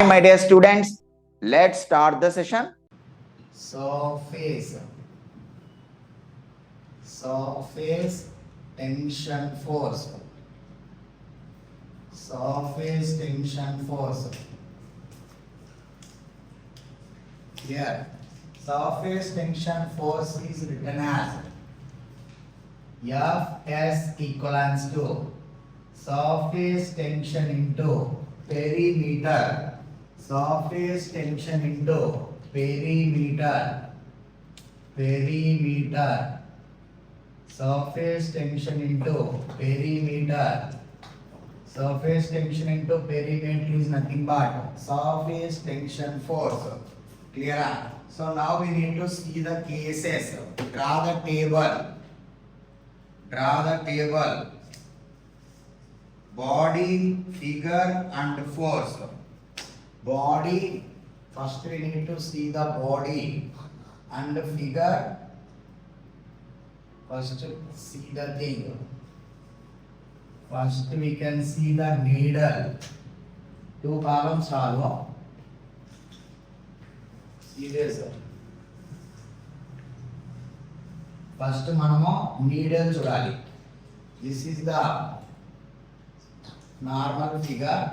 my dear students, let's start the session. Surface tension force. Surface tension force. Here, surface tension force is written as Fs equals to surface tension into perimeter. Surface tension into perimeter. Surface tension into perimeter. Surface tension into perimeter is nothing but surface tension force. Clear? So now we need to see the cases. Draw the table. Body, figure and force. Body, first we need to see the body and figure. First see the thing. First we can see the needle. Two columns solve. See this. First మనము needle చూడాలి. This is the normal figure.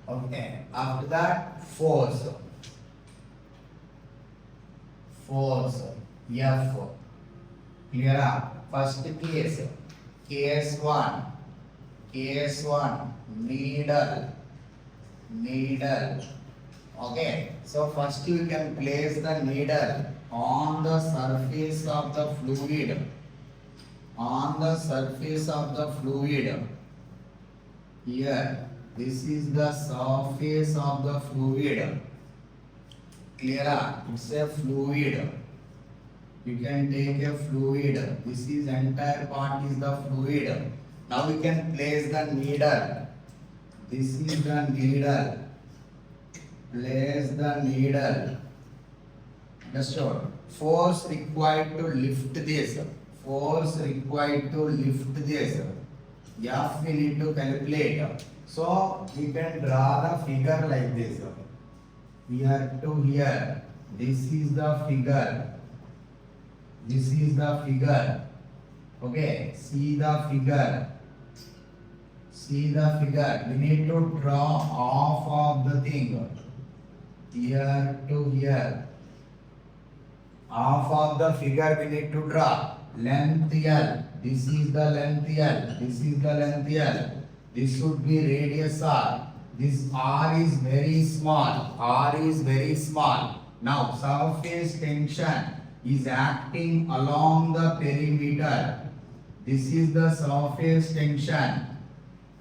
Okay. After that, force. F. Clear? First case. Case 1. Needle. Okay. So first you can place the needle on the surface of the fluid. Here, this is the surface of the fluid. Clear? It's a fluid. You can take a fluid. This is entire part is the fluid. Now we can place the needle. This is the needle. Place the needle. Understood? Force required to lift this. F we need to calculate. So we can draw the figure like this. Here to here. This is the figure. Okay. See the figure. We need to draw half of the thing. Here to here. Half of the figure we need to draw. Length L. This is the length L. This should be radius R. This R is very small. Now surface tension is acting along the perimeter. This is the surface tension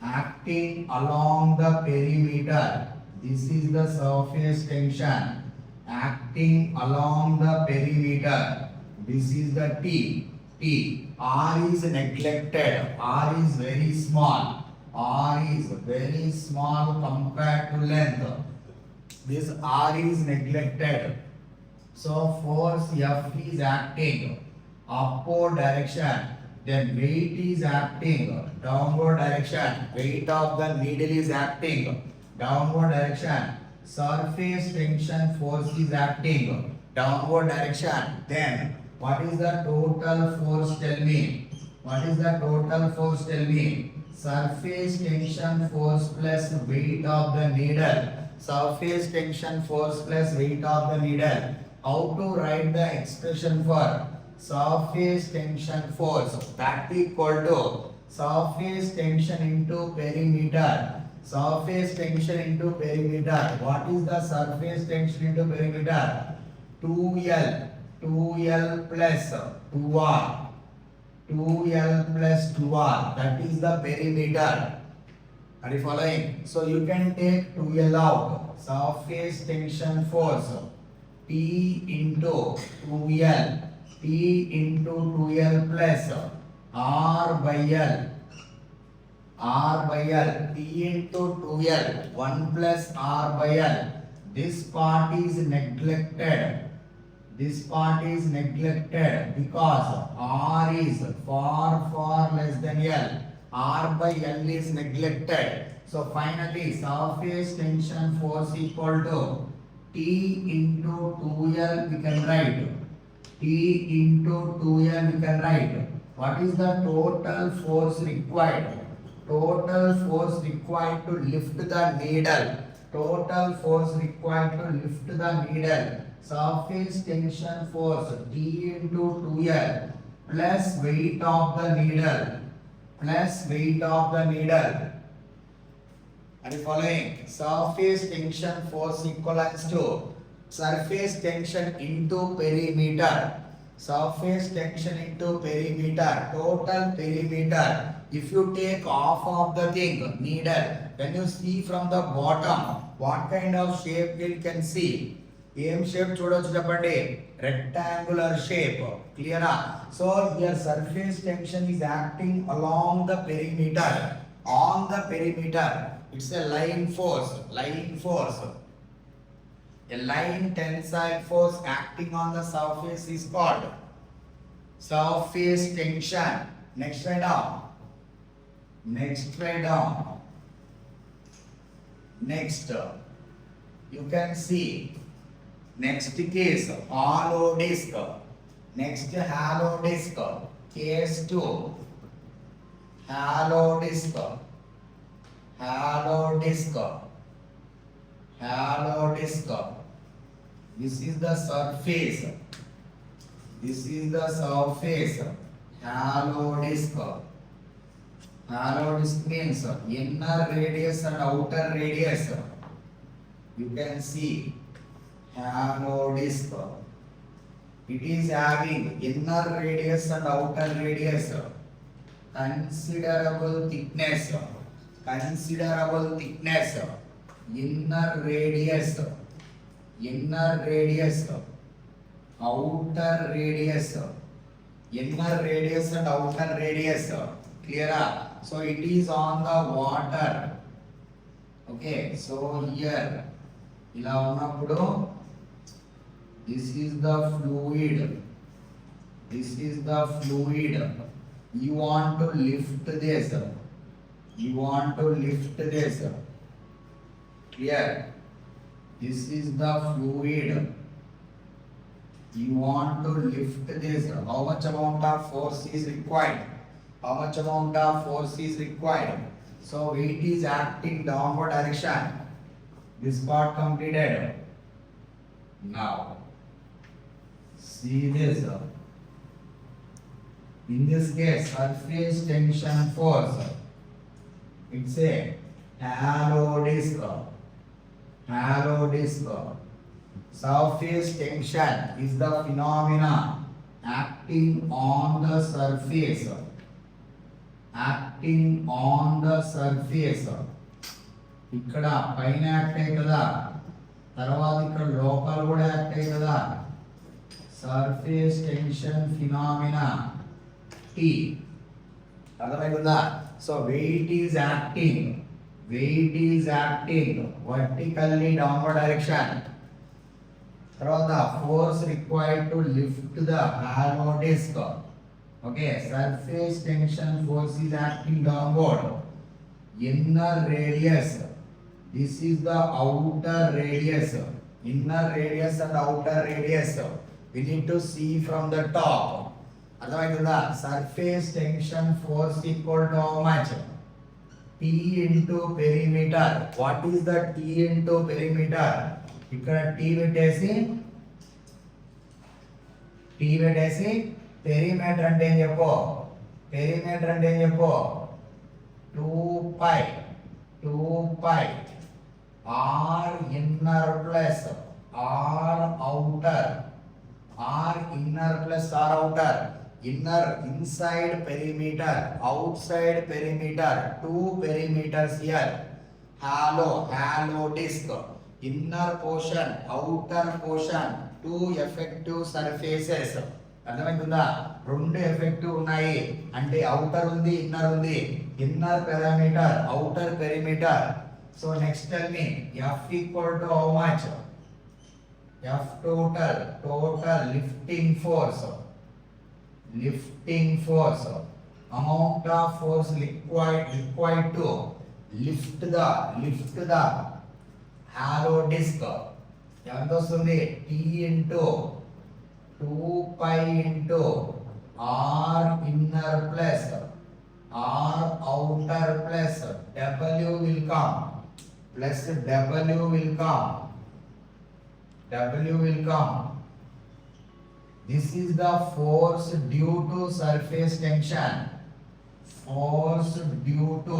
acting along the perimeter. This is the surface tension acting along the perimeter. This is the T. R is neglected. R is very small compared to length. This R is neglected. So force F is acting upward direction. Then weight is acting downward direction. Weight of the needle is acting downward direction. Surface tension force is acting downward direction. Then what is the total force? Tell me. Surface tension force plus weight of the needle. Surface tension force plus weight of the needle. How to write the expression for surface tension force? That equal to surface tension into perimeter. What is the surface tension into perimeter? 2L plus 2R. That is the perimeter. Are you following? So you can take 2L out. Surface tension force P into 2L. Plus R by L. P into 2L. 1 plus R by L. This part is neglected. Because R is far less than L. R by L is neglected. So finally surface tension force equal to T into 2L we can write. T into 2L we can write. What is the total force required? Total force required to lift the needle. Total force required to lift the needle. Surface tension force T into 2L plus weight of the needle. Plus weight of the needle. Are you following? Surface tension force equals to surface tension into perimeter. Surface tension into perimeter. Total perimeter. If you take off of the thing, needle, when you see from the bottom, what kind of shape you can see? ఏం shape చూడొచ్చు చెప్పండి rectangular shape clear so here surface tension is acting along the perimeter on the perimeter it's a line force a line tensile force acting on the surface is called surface tension next way down next you can see next case hollow disc next hollow disc case 2 hollow disc this is the surface hollow disc means inner radius and outer radius you can see hollow disc. It is having inner radius and outer radius. Considerable thickness. Inner radius. Outer radius. Inner radius and outer radius. Clear? So it is on the water. Okay. So here. ఇలా ఉన్నప్పుడు this is the fluid you want to lift this clear this is the fluid you want to lift this how much amount of force is required so weight is acting downward direction this part completed now see this in this case surface tension force it's a hollow disc surface tension is the phenomena acting on the surface ఇక్కడ పైన act అయ్యి కదా తర్వాత ఇక్కడ లోపల కూడా act అయ్యి కదా సర్ఫేస్ టెన్షన్ ఫినామినా టీ అర్థమైందా so weight is acting vertically downward direction తర్వాత force required to lift the hollow disc okay surface tension force is acting downward inner radius this is the outer radius inner radius and outer radius we need to see from the top అర్థమైందా surface tension force equal to how much T into perimeter what is the T into perimeter ఇక్కడ T పెట్టేసి perimeter అంటే ఏం చెప్పు 2 pi r inner plus r outer inner inside perimeter outside perimeter two perimeters here hollow disc inner portion outer portion two effective surfaces అర్థమైందా రెండు effective ఉన్నాయి అంటే outer ఉంది inner perimeter outer perimeter so next tell me F equal to how much F total lifting force amount of force required to lift the hollow disc ఎంత వస్తుంది T into 2 pi into R inner plus R outer plus W will come plus W will come. This is the force due to surface tension. Force due to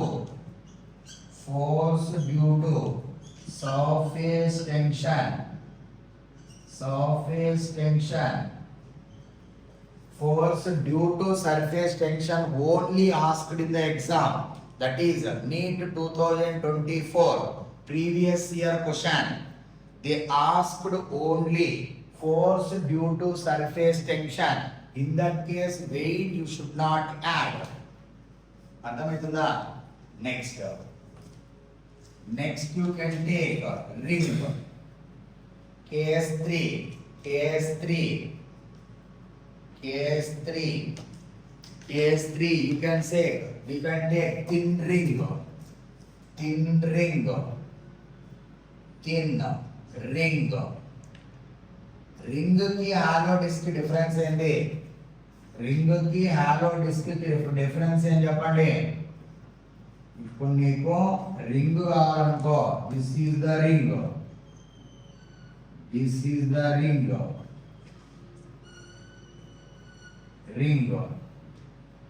surface tension. Force due to surface tension only asked in the exam. That is NEET 2024 previous year question. They asked only force due to surface tension. In that case, weight you should not add. అర్థమవుతుందా? Next you can take ring. KS3 you can say we can take thin ring. Ring కి hollow disc difference ఏంటి? Ring కి hollow disc కి difference ఏం చెప్పండి? ఇప్పుడు నీకు ring కావాలనుకో, దిస్ ఈజ్ ద రింగ్,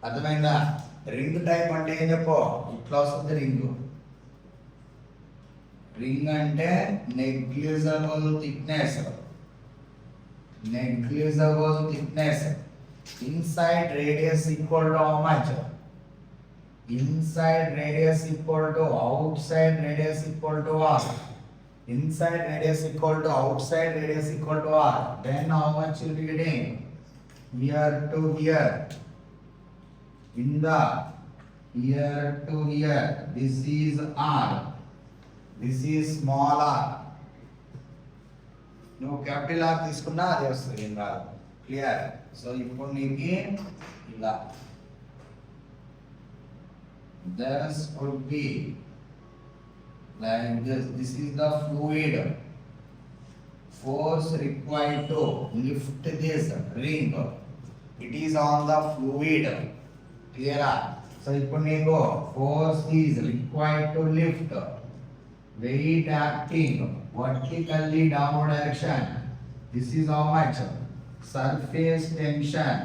అర్థమైందా? రింగ్ టైప్ అంటే ఏం చెప్పు? ఇట్లా వస్తుంది రింగ్ అంటే negligible thickness. Inside radius equal to how much? Inside radius equal to outside radius equal to R. Inside radius equal to outside radius equal to R. Then how much you will be getting? Here to here. In the here to here. This is R. This is small r. నువ్వు capital are తీసుకున్నా అదే వస్తుంది, ఏం రాదు. Clear? So ఇప్పుడు నీకు ఇలా this would be like this. This is the fluid. Force required to lift this ring. It is on the fluid. Clear? So ఇప్పుడు నీకు force is required to lift. Weight acting vertically downward direction. This is how much? Surface tension.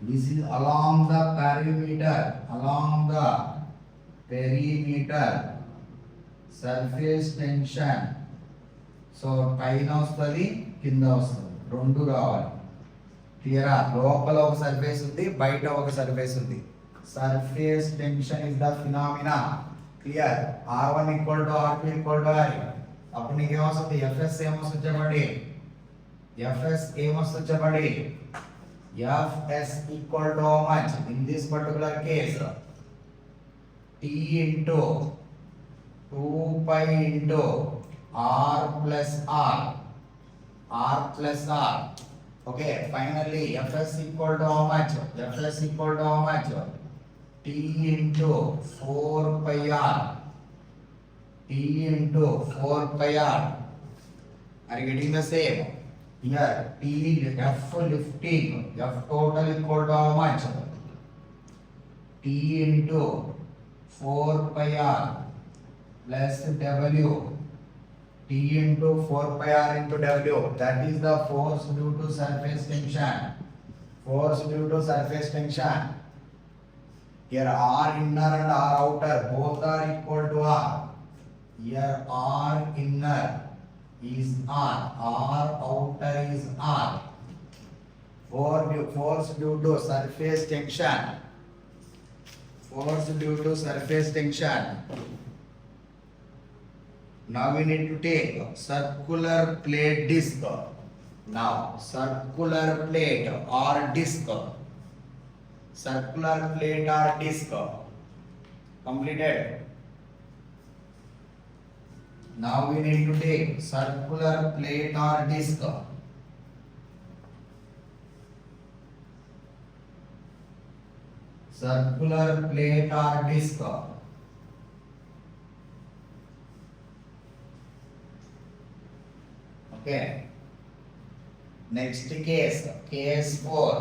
This is along the perimeter. Surface tension. So పైన వస్తుంది, కింద వస్తుంది, రెండు కావాలి. క్లియరా? లోపల ఒక సర్ఫేస్ ఉంది, బయట ఒక సర్ఫేస్ ఉంది. Surface tension is the phenomena. Clear? R1 equal to R2 equal to R. అప్పుడు నీకు ఏమొస్తుంది? FS ఏమొస్తుంది చెప్పండి? FS equal to how much? In this particular case, T into 2 pi into R plus R. Okay, finally FS equal to how much? T into 4 pi R. Are you getting the same? Here T F lifting, F total equal to how much? T into 4 pi R plus W. T into 4 pi R into W. That is the force due to surface tension. Here R inner and R outer both are equal to R. Here R inner is R outer is R. Force due to surface tension. Now we need to take circular plate disc. Now circular plate or disc. Completed. Now we need to take circular plate or disc. circular plate or disc. Okay. Next case, case 4.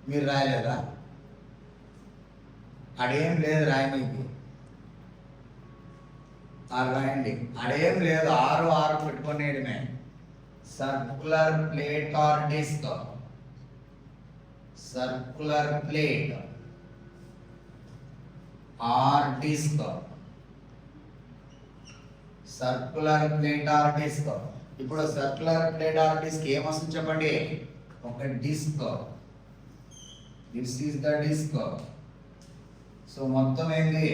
మీరు రాయలేదా? అడేం లేదు రాయమైంది. రాయండి. అడేం లేదు, 6 పెట్టుకునేయడమే. Circular plate or disc. Circular plate or disc. Circular plate or disc. ఇప్పుడు circular plate or disc ఏమొస్తుంది చెప్పండి? ఒక disc. This is the disc. So మొత్తం ఏంది?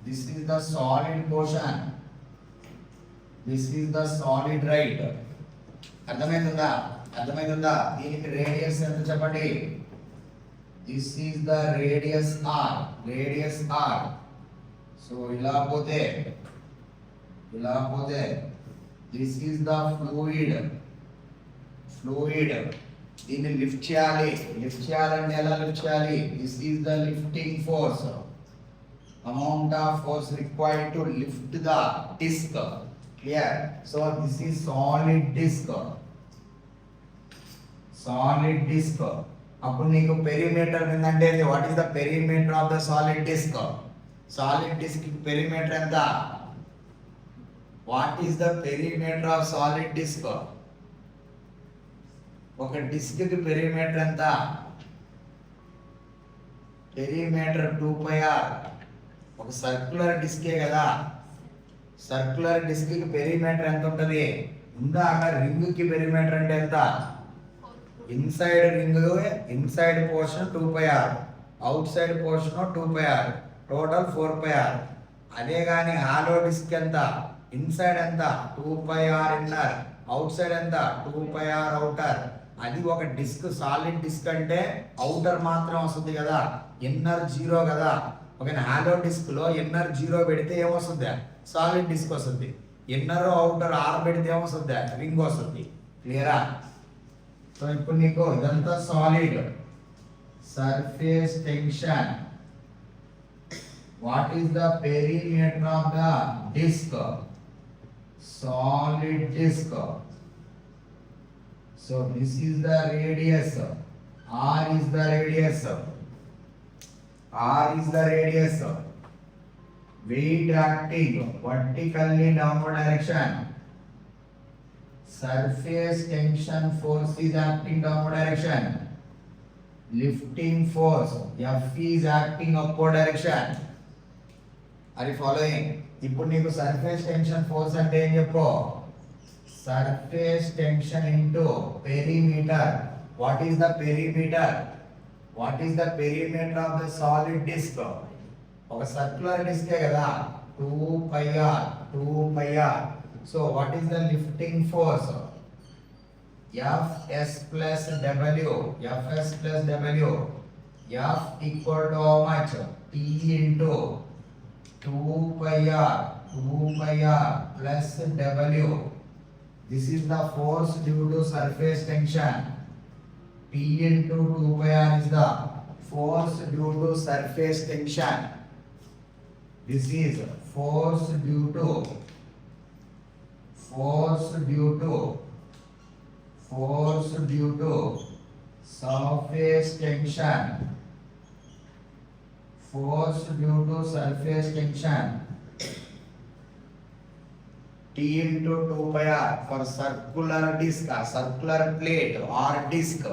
This is the solid portion, this is the solid right. అర్థమైందా? అర్థమైందా? దీనికి radius ఎంత చెప్పండి? This is the radius R, radius R. So ఇలా పోతే this is the fluid, fluid. దీన్ని లిఫ్ట్ చేయాలి. లిఫ్ట్ చేయాలంటే ఎలా లిఫ్ట్ చేయాలి? This is the lifting force, amount of force required to lift the disc. Clear? So this is solid disc, solid disc. అప్పుడు నీకు perimeter ఏంటంటే what is the perimeter of the solid disc? Solid disc perimeter ఎంత? What is the perimeter of solid disc? ఒక disc కి perimeter ఎంత? Perimeter 2πr. ఒక circular డిస్కే కదా. సర్క్యులర్ డిస్క్ కి పెరిమీటర్ ఎంత ఉంటది? ఇందాక రింగ్ కి పెరిమీటర్ అంటే ఎంత? Inside ring, inside portion 2πr, out side portion 2πr, total 4πr. అదే కానీ హాలో డిస్క్ ఎంత? ఇన్సైడ్ ఎంత? 2πr ఇన్నర్, అవుట్ సైడ్ ఎంత? 2πr outer. అది ఒక డిస్క్. సాలిడ్ డిస్క్ అంటే అవుటర్ మాత్రం వస్తుంది కదా, ఇన్నర్ 0 కదా. ఒక హాలో డిస్క్ లో ఇన్నర్ 0 పెడితే ఏమొస్తుంది? సాలిడ్ డిస్క్ వస్తుంది. ఇన్నర్ అవుటర్ ఆర్ పెడితే ఏమొస్తుంది? రింగ్ వస్తుంది. క్లియరా? సో ఇప్పుడు నీకు ఇదంతా solid. Surface tension. What is the perimeter of the disk? Solid disk. So this is the radius, r is the radius, r is the radius. Weight acting vertically downward direction. Surface tension force is acting downward direction. Lifting force F is acting upward direction. Are you following? ఇప్పుడు నీకు surface tension force అంటే ఏం చెప్పు? Surface tension into perimeter. What is the perimeter? What is the perimeter of the solid disc? ఒక circular డిస్కే కదా, 2πr, 2πr. So what is the lifting force? Fs plus W, Fs plus W. F equal to how much? T into 2πr, 2πr plus W. This is the force due to surface tension. P into 2πr is the force due to surface tension. This is force due to surface tension. Force due to surface tension. T into 2πr for circular disc, circular plate or disc.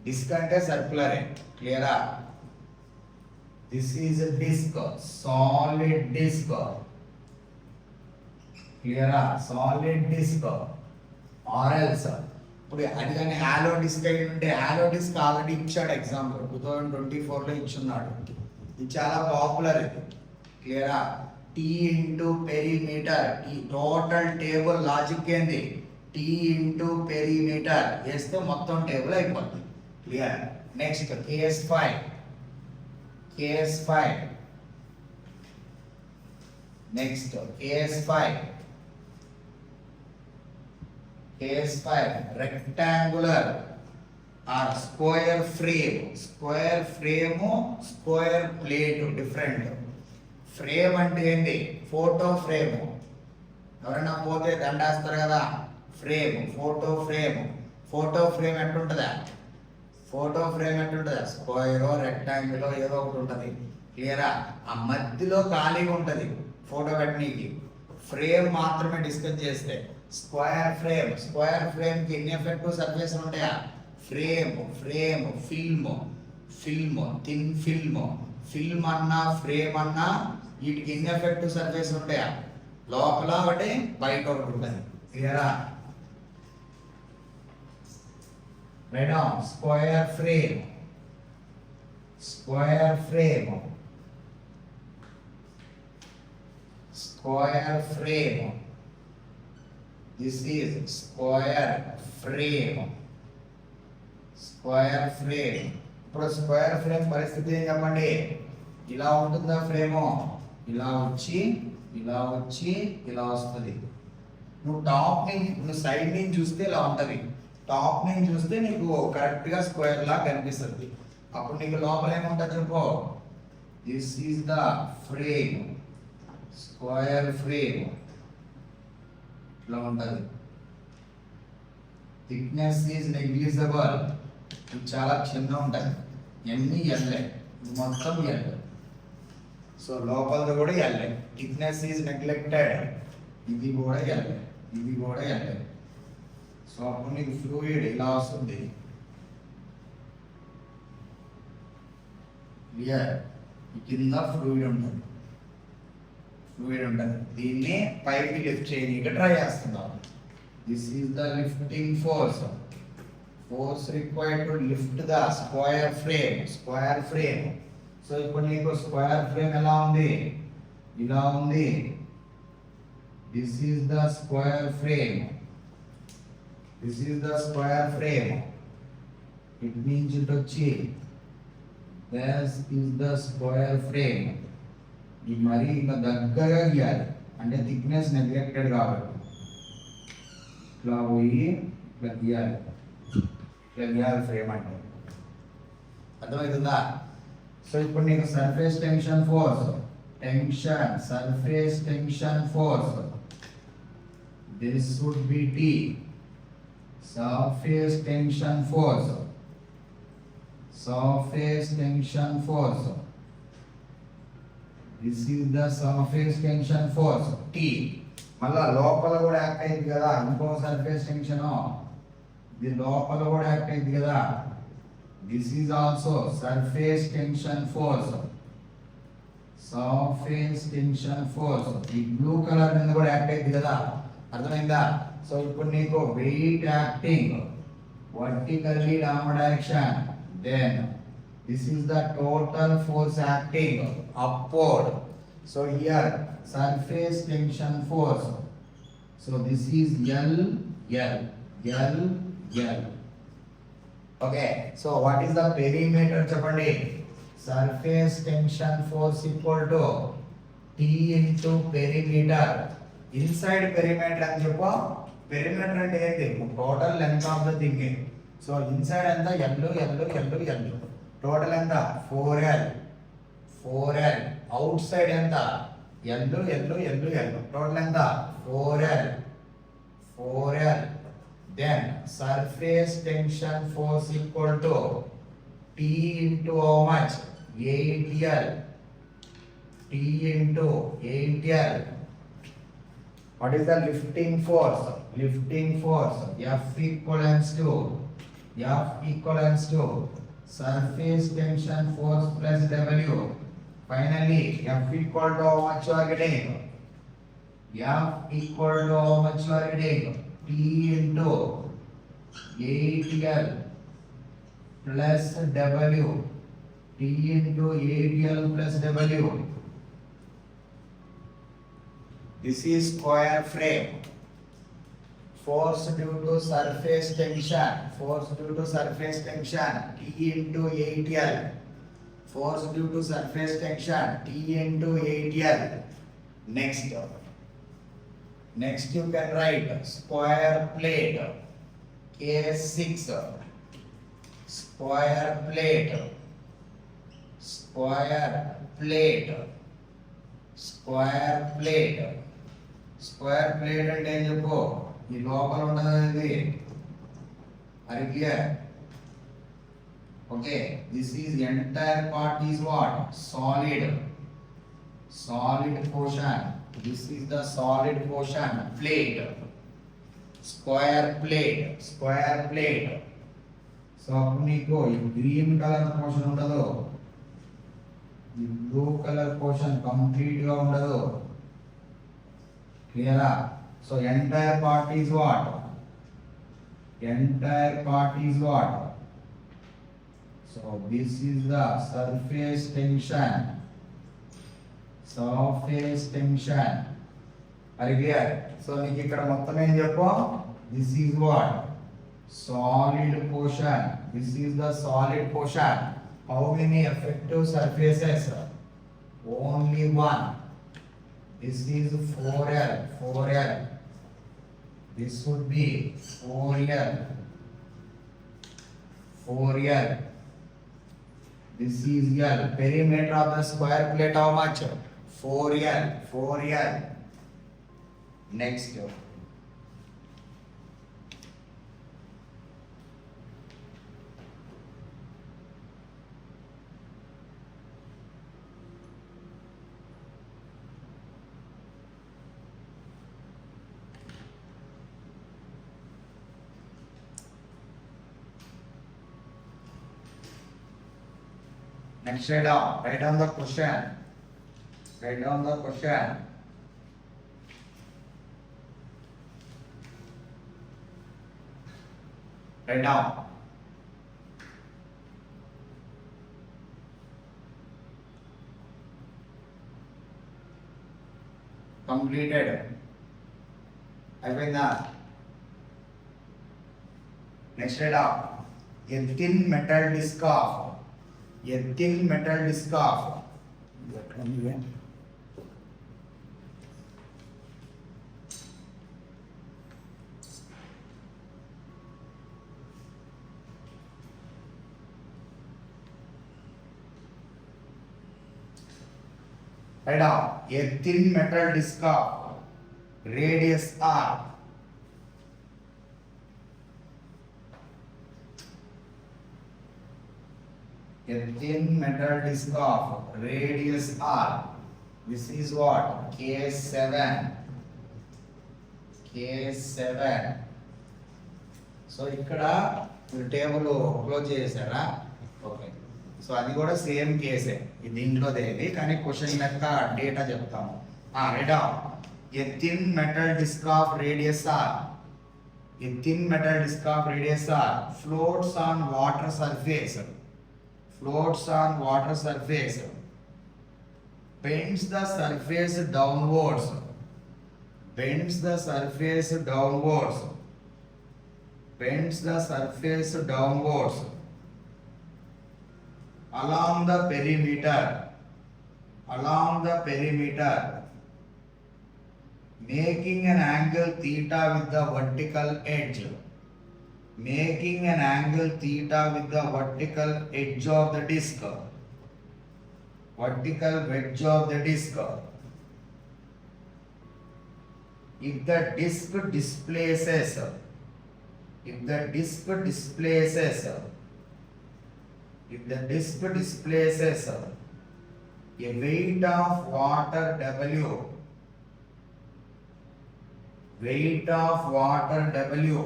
Disc అంటే circular. Clear? This is a disc, solid disc. Clear? Solid disc or else. ఇప్పుడు అది కానీ hollow disc అయి ఉంటే, hollow disc already ఇచ్చాడు example 2024లో ఇచ్చున్నాడు. ఇది చాలా పాపులర్. ఇది క్లియరా? T into perimeter. ఈ టోటల్ టేబుల్ లాజిక్ ఏంది? టీ ఇంటూ పెరిమీటర్ వేస్తే మొత్తం టేబుల్ అయిపోతుంది. Clear? Next case 5. Case 5. Next case 5. Case 5 rectangular or square frame. Square frame, square plate different. Frame అంటే ఏంటి? Photo frame. ఎవరైనా పోతే దండేస్తారు కదా, frame, photo frame. Photo frame ఎట్టుంటుందా? ఫోటో ఫ్రేమ్ ఎట్టుంటుందా? స్క్వేరో రెక్టాంగిలో ఏదో ఒకటి ఉంటుంది. క్లియరా? ఆ మధ్యలో ఖాళీగా ఉంటుంది ఫోటో పెట్టనీకి. ఫ్రేమ్ మాత్రమే డిస్కస్ చేస్తే స్క్వేర్ ఫ్రేమ్. స్క్వేర్ ఫ్రేమ్కి ఎన్ని ఎఫెక్టివ్ సర్ఫేస్ ఉంటాయా? Frame, frame, film, film, thin film. Film అన్నా ఫ్రేమ్ అన్నా వీటికి ఎన్ని ఎఫెక్టివ్ సర్ఫేస్ ఉంటాయా? లోపల ఒకటి, బయట ఒకటి ఉంటుంది. క్లియరా? Write down. Square frame, square frame, square frame. This is square frame. Square frame. ఇప్పుడు స్క్వేర్ ఫ్రేమ్ పరిస్థితి ఏం చెప్పండి? ఇలా ఉంటుందా ఫ్రేము? ఇలా వచ్చి, ఇలా వచ్చి, ఇలా వస్తుంది. నువ్వు టాప్ నుంచి, నువ్వు సైడ్ నుంచి చూస్తే ఇలా ఉంటుంది. టాప్ నుంచి చూస్తే నీకు కరెక్ట్గా స్క్వేర్ లా కనిపిస్తుంది. అప్పుడు నీకు లోపల ఏముంటుంది చెప్పు? This is the frame, square frame. ఇట్లా ఉంటుంది. Thickness is negligible. ఇది చాలా చిన్న ఉంటుంది. ఎన్ని ఎల్లే, మొత్తం ఎల్. సో లోపలది కూడా ఎల్లే. Thickness is neglected. ఇది కూడా ఎల్లే, ఇది కూడా ఎల్లే. సో అప్పుడు నీకు ఫ్లూయిడ్ ఇలా వస్తుంది. క్లియర్? కింద ఫ్లూయిడ్ ఉంటుంది, ఫ్లూయిడ్ ఉంటుంది. దీన్ని పైకి లిఫ్ట్ చేయడానికి ట్రై చేస్తున్నాం. This is the lifting force. Force required to lift the square frame. Square frame. So ఇప్పుడు నీకు స్క్వేర్ ఫ్రేమ్ ఎలా ఉంది? ఇలా ఉంది. This is the square frame. This is the square frame. It means it వచ్చి this is the square frame. ఇది మరి ఇంకా దగ్గరగా గీయాలి, అంటే థిక్నెస్ నెగ్లెక్టెడ్ కాబట్టి. ఇట్లా పోయి ఇట్లా గీయాలి. ఫ్రేమ్ అంటే అర్థమవుతుందా? సో ఇప్పుడు నీకు surface tension force, tension, surface tension force, this would be T. Surface tension force, surface tension force, this is the surface tension force T. మళ్ళా లోపల కూడా యాక్ట్ అయింది కదా ఇంకో సర్ఫేస్ టెన్షన్. ఇది లోపల కూడా యాక్ట్ అయింది కదా. This is also surface tension force, surface tension force. ఈ బ్లూ కలర్ మీద కూడా యాక్ట్ అయింది కదా. అర్థమైందా? సో ఇప్పుడు నీకు weight acting vertically down direction, then this is the total force acting upward. So here surface tension force. So this is L L L L. Okay, so what is the perimeter చెప్పండి? Surface tension force equal to T into perimeter. Inside perimeter అని చెప్పు. Perimeter అంటే ఏంటి? Total length of the thing. So inside ఎంత? L. Total ఎంత? 4L. 4L. Outside ఎంత? L. Total ఎంత? 4L. 4L. Then surface tension force equal to T into how much? 8L. T into 8L. What is the lifting force? Lifting force F equals to surface tension force plus W. Finally F equal to how much you are getting? F equal to how much you are getting? T into 8L plus W. T into 8L plus W. This is square frame. Force due to surface tension. Force due to surface tension. T into 8L. Force due to surface tension. T into 8L. Next you can write square plate K6. square plate, square plate, square plate. Square plate అంటే ఏం చెప్పు, ఈ లోపల ఉండదు అనేది. అది clear? Okay, this is entire part is what? Solid. Solid portion. This is the solid portion. Plate, square plate, square plate. So అప్పుడు నీకు ఈ గ్రీన్ కలర్ పోర్షన్ ఉండదు, ఈ బ్లూ కలర్ పోర్షన్ కంప్లీట్ గా ఉండదు. క్లియరా? So entire part is what? Entire part is what? So this is the surface tension. Surface tension. Are you clear? So నీకు ఇక్కడ మొత్తం ఏం చెప్పు? This is what? Solid portion. This is the solid portion. How many effective surfaces? Only one. This is 4L. 4L. This would be 4L. 4L. This is L. Perimeter of the square plate how much? 4L. 4L. Next. Next, write down the question. Write down the question. Write down. Completed. Ayuinda. Next, write down. A thin metal disc of. A thin metal disc of. Write down. A thin metal disc of radius R. A thin metal disc of radius R. This is what? K7. K7. So ఇక్కడ table close చేశారా? Okay, so అది కూడా same కేసే, ఇది దీంట్లోదేది, కానీ question యొక్క data చెప్తాము. Right down. A thin metal disc of radius R. A thin metal disc of radius R floats on water surface. Floats on water surface, bends the surface downwards, bends the surface downwards, bends the surface downwards along the perimeter, along the perimeter, making an angle theta with the vertical edge, making an angle theta with the vertical edge of the disc, vertical edge of the disc. If the disc displaces, if the disc displaces, if the disc displaces a weight of water W, weight of water W,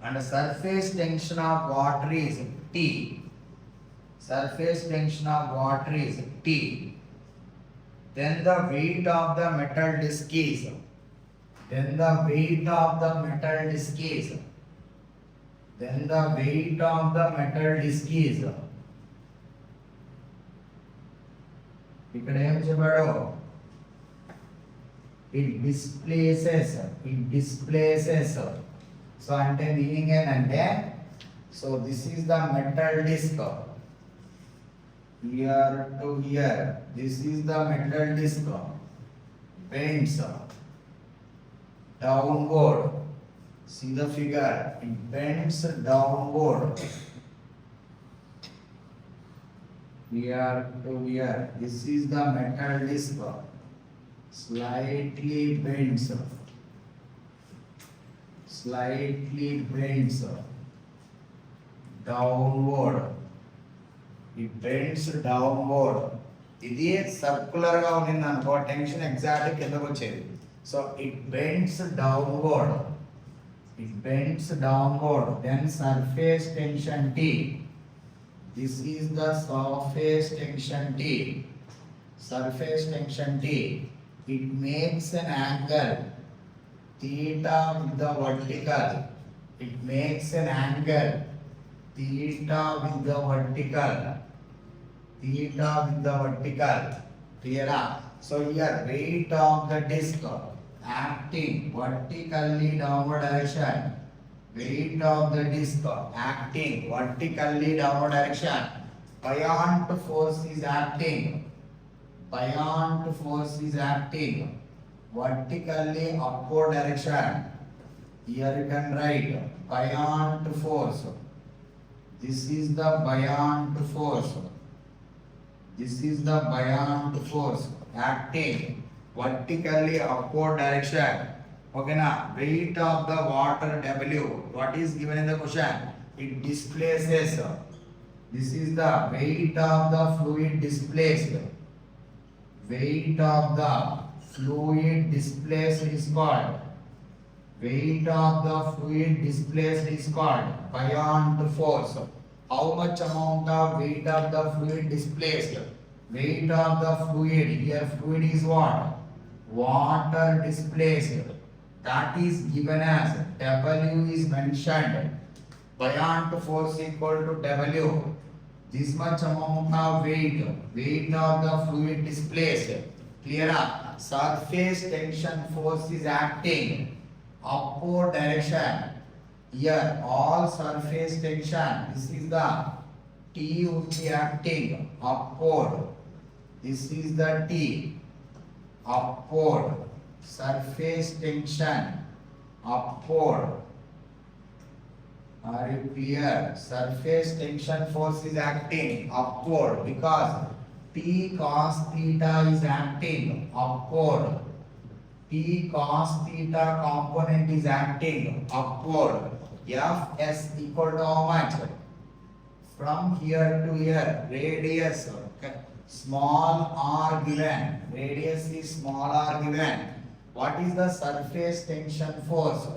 and the surface tension of water is T. Surface tension of water is T. Then the weight of the metal disc is. Then the weight of the metal disc is. Then the weight of the metal disc is. ఇక్కడ ఏం చెప్పాడు? It displaces. It displaces. So అంటే meaning ఏంటంటే, so this is the metal disk, here to here, this is the metal disc, bends downward. See the figure, it bends downward here to here. This is the metal disc. Slightly bends. Slightly bends downward. It bends downward. ఇది circular గా ఉంది అనుకో tension exact కిందకు వచ్చేది. So it bends downward. It bends downward. Then surface tension T. This is the surface tension T. Surface tension T. It makes an angle theta with the vertical. It makes an angle theta with the vertical. Theta with the vertical. Clear? So here weight of the disc acting vertically downward direction. Weight of the disc acting vertically downward direction. Buoyant force is acting. Buoyant force is acting vertically upward direction. Here you can write buoyant force. This is the buoyant force. This is the buoyant force acting vertically upward direction. Okay na? Weight of the water W. What is given in the question? It displaces. This is the weight of the fluid displaced. Weight of the fluid displaced is called. Weight of the fluid displaced is called buoyant force. How much amount of weight of the fluid displaced? Weight of the fluid. Here fluid is what? Water displaced. That is given as W is mentioned. Buoyant force equal to W. This much amount of weight. Weight of the fluid displaced. Clear up? Surface tension force is acting upward direction. Here all surface tension. This is the T would be acting upward. This is the T. Upward. Surface tension upward. Are you clear? Surface tension force is acting upward because T cos theta is acting upward. T cos theta component is acting upward. Fs equal to how much? From here to here, radius small r given. Radius is small r given. What is the surface tension force?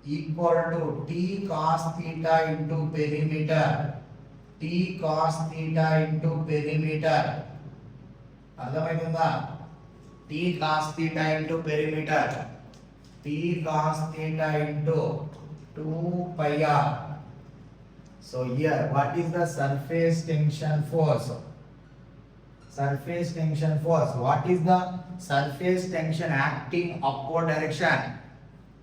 Equal to T cos theta into perimeter. T cos theta into perimeter. అర్థమైందా? T cos theta into perimeter. T cos theta into 2 pi r. So here, what is the surface tension force? Surface tension force. What is the surface tension acting upward direction?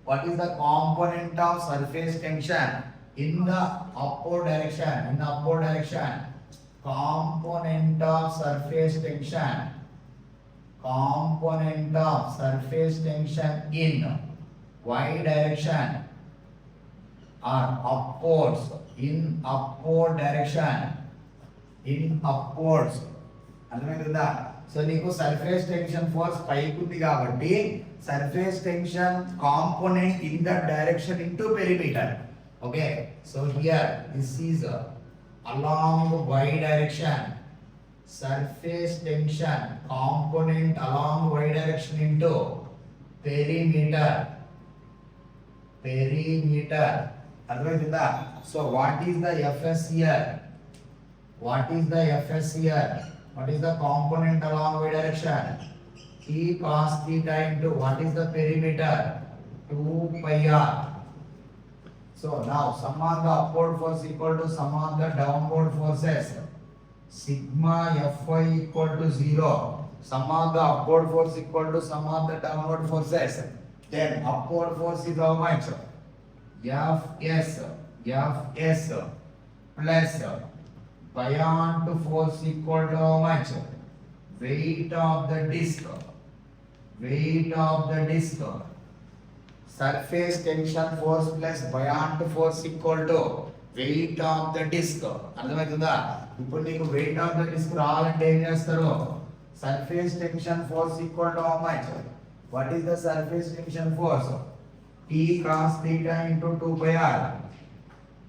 What is the component of surface tension in the upward direction? In the upward direction, component of surface tension. Component of surface tension in y direction are upwards. In upward direction. In upwards. అర్థమైందా? So నీకు surface tension force పైకి ఉంది కాబట్టి surface tension component in the direction into perimeter. Okay, so here this is along y direction. Surface tension component along y direction into perimeter. Perimeter. అర్థమైందా? So what is the fs here? What is the fs here? What is the component along y direction? T cos theta into what is the perimeter? 2 pi r. So now sum of the upward force equal to sum of the downward forces. Sigma Fy equal to 0. Sum of the upward force equal to sum of the downward forces. Then upward force is how much? Fs. Fs plus buoyant force equal to how much? Weight of the disc. Weight of the disc. Surface tension force plus buoyant force equal to weight of the disc. అర్థమవుతుందా? ఇప్పుడు నీకు weight of the disc రావాలంటే ఏం చేస్తారు? Surface tension force equal to how much? What is the surface tension force? T cos theta into 2 pi r.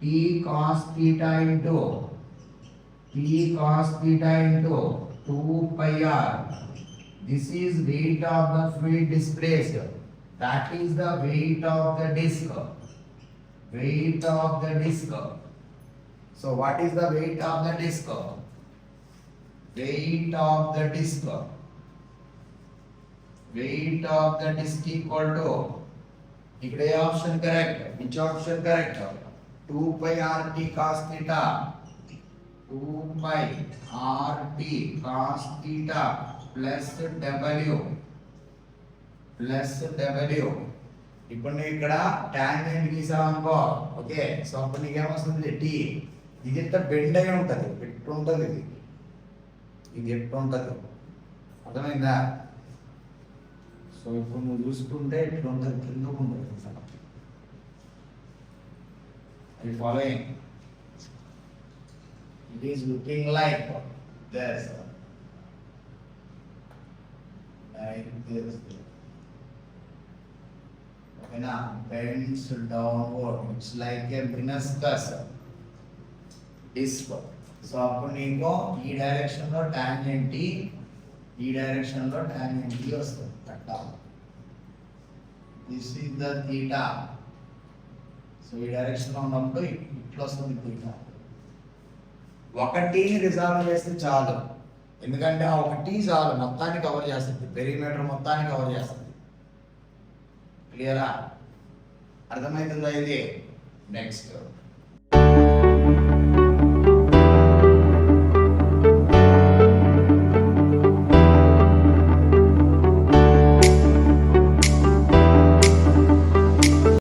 T cos theta into 2 pi r. This is weight of the fluid displaced. That is the weight of the disc. Weight of the disc. So what is the weight of the disc? Weight of the disc. Weight of the disc equal to, ఇక్కడ ఏ option correct? Which option correct? 2 pi rt cos theta. 2 pi rt cos theta plus w plus w. ఇప్పుడు నేను ఇక్కడ tangent గీసామనుకో, okay, so అప్పుడు నీకేమొస్తుంది? Tea. ఇది ఎంత bend అయి ఉంటుంది, ఎట్టు ఉంటుంది ఇది ఎట్టు ఉంటుంది, అర్థమైందా? సో ఇప్పుడు నువ్వు చూసుకుంటే ఇట్లా ఉంటుంది, కిందకు ఉంటుంది. Are you following? It is looking like this. Like this. Okay, now bends downward. It's like a meniscus disc. So అప్పుడు నీకు ఈ డైరెక్షన్ లో టాంజెంట్ ఈ డైరెక్షన్ లో టాంజెంట్ వస్తుంది. This is the theta. So ఈ డైరెక్షన్ లో ఉన్నప్పుడు ఇట్లా వస్తుంది థీటా. ఒకటి రిజాల్వ్ చేస్తే చాలు, ఎందుకంటే ఆ ఒకటి చాలు, మొత్తాన్ని కవర్ చేస్తుంది, పెరిమీటర్ మొత్తాన్ని కవర్ చేస్తుంది. క్లియరా? అర్థమవుతుందా ఇది? నెక్స్ట్